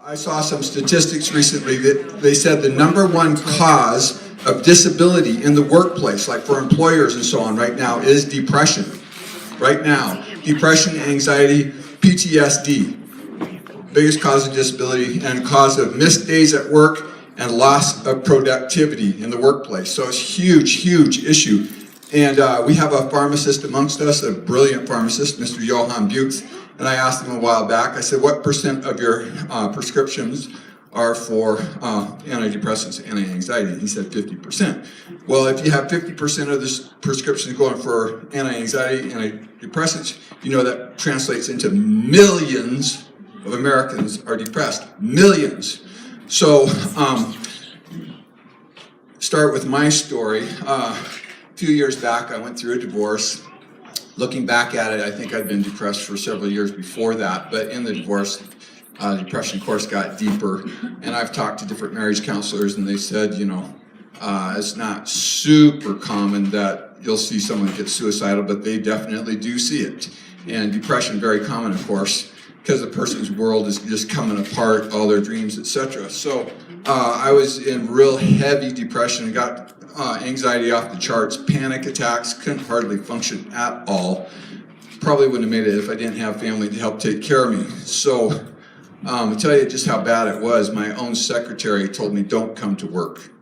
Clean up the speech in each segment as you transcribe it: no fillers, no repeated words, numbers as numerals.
I saw some statistics recently that they said the #1 cause of disability in the workplace, like for employers and so on right now, is depression. Right now, depression, anxiety, PTSD, biggest cause of disability and cause of missed days at work and loss of productivity in the workplace. So it's a huge, huge issue. And we have a pharmacist amongst us, a brilliant pharmacist, Mr. Johann Butz, and I asked him a while back, I said, what % of your prescriptions are for antidepressants and anti-anxiety? He said 50%. Well, if you have 50% of the prescriptions going for anti-anxiety, antidepressants, you know that translates into millions of Americans are depressed. Millions. So, start with my story. A few years back, I went through a divorce. Looking back at it, I think I'd been depressed for several years before that, but in the divorce, depression course got deeper, and I've talked to different marriage counselors, and they said, you know, it's not super common that you'll see someone get suicidal, but they definitely do see it. And depression, very common, of course, because the person's world is just coming apart, all their dreams, etc. So I was in real heavy depression, got anxiety off the charts, panic attacks, couldn't hardly function at all. Probably wouldn't have made it if I didn't have family to help take care of me. So I'll tell you just how bad it was. My own secretary told me, don't come to work.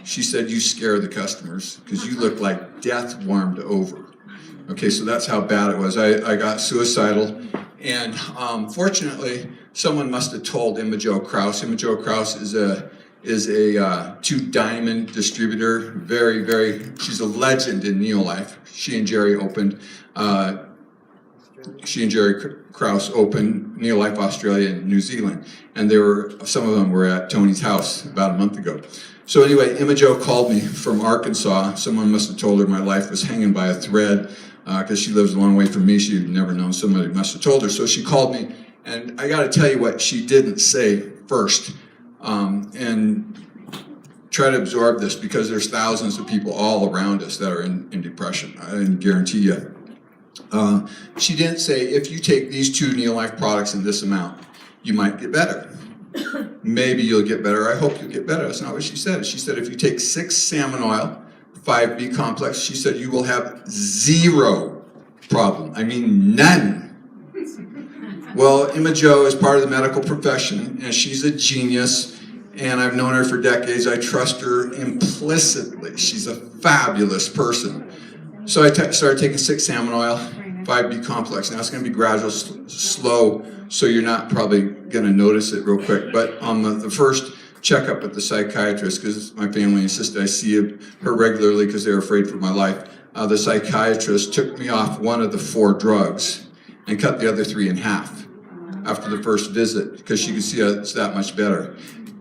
She said, you scare the customers because you look like death warmed over. Okay, so that's how bad it was. I got suicidal, and fortunately, someone must have told Emma Jo Krause. Emma Jo Krause is a two-diamond distributor, she's a legend in NeoLife. She and Jerry Krause opened NeoLife Australia and New Zealand, and some of them were at Tony's house about a month ago. So anyway, Emma Jo called me from Arkansas. Someone must have told her my life was hanging by a thread, because she lives a long way from me. She'd never known. Somebody must have told her. So she called me, and I got to tell you what she didn't say first. And try to absorb this, because there's thousands of people all around us that are in depression. I can guarantee you. She didn't say, if you take these 2 NeoLife products in this amount, you might get better. Maybe you'll get better. I hope you'll get better. That's not what she said. She said, if you take 6 salmon oil, 5B complex, she said, you will have 0 problem. I mean, none. Well, Emma Jo is part of the medical profession, and she's a genius, and I've known her for decades. I trust her implicitly. She's a fabulous person. So I started taking 6 salmon oil, 5B complex. Now it's going to be gradual, slow, so you're not probably going to notice it real quick. But on the first checkup with the psychiatrist, because my family insisted I see her regularly because they were afraid for my life, the psychiatrist took me off one of the 4 drugs and cut the other 3 in half after the first visit, because she could see it's that much better.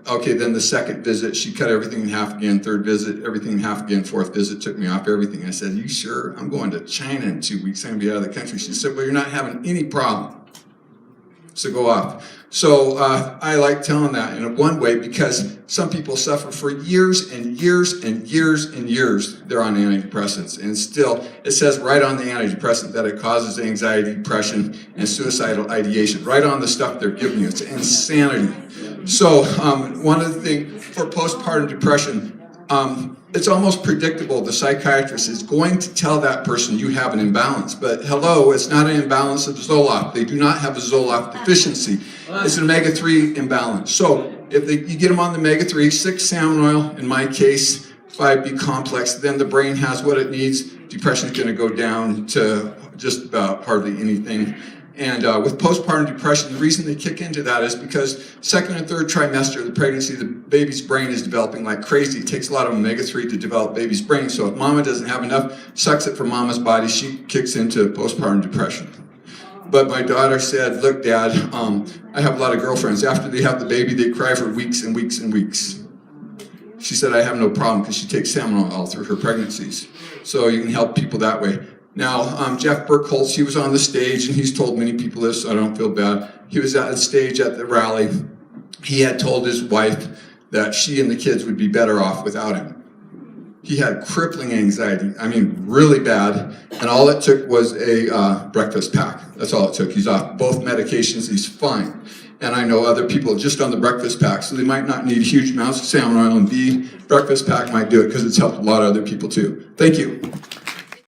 Okay, then the second visit, she cut everything in half again. Third visit, everything in half again. Fourth visit, took me off everything. I said, you sure? I'm going to China in 2 weeks. I'm going to be out of the country. She said, well, you're not having any problem, so go off. So I like telling that in one way, because some people suffer for years and years and years and years. They're on antidepressants, and still it says right on the antidepressant that it causes anxiety, depression, and suicidal ideation. Right on the stuff they're giving you. It's insanity. So one of the things for postpartum depression, it's almost predictable. The psychiatrist is going to tell that person you have an imbalance. But hello, it's not an imbalance of Zoloft. They do not have a Zoloft deficiency. It's an omega-3 imbalance. So if you get them on the omega-3, 6 salmon oil, in my case, 5B complex, then the brain has what it needs. Depression is going to go down to just about hardly anything. And with postpartum depression, the reason they kick into that is because 2nd and 3rd trimester of the pregnancy, the baby's brain is developing like crazy. It takes a lot of omega-3 to develop baby's brain. So if mama doesn't have enough, sucks it from mama's body, she kicks into postpartum depression. But my daughter said, look, Dad, I have a lot of girlfriends. After they have the baby, they cry for weeks and weeks and weeks. She said, I have no problem, because she takes salmon oil all through her pregnancies. So you can help people that way. Now, Jeff Burkholz, he was on the stage, and he's told many people this, so I don't feel bad. He was at the stage at the rally. He had told his wife that she and the kids would be better off without him. He had crippling anxiety, I mean, really bad, and all it took was a breakfast pack. That's all it took. He's off both medications, he's fine. and I know other people just on the breakfast pack, so they might not need huge amounts of salmon oil, and B, breakfast pack might do it because it's helped a lot of other people too. Thank you.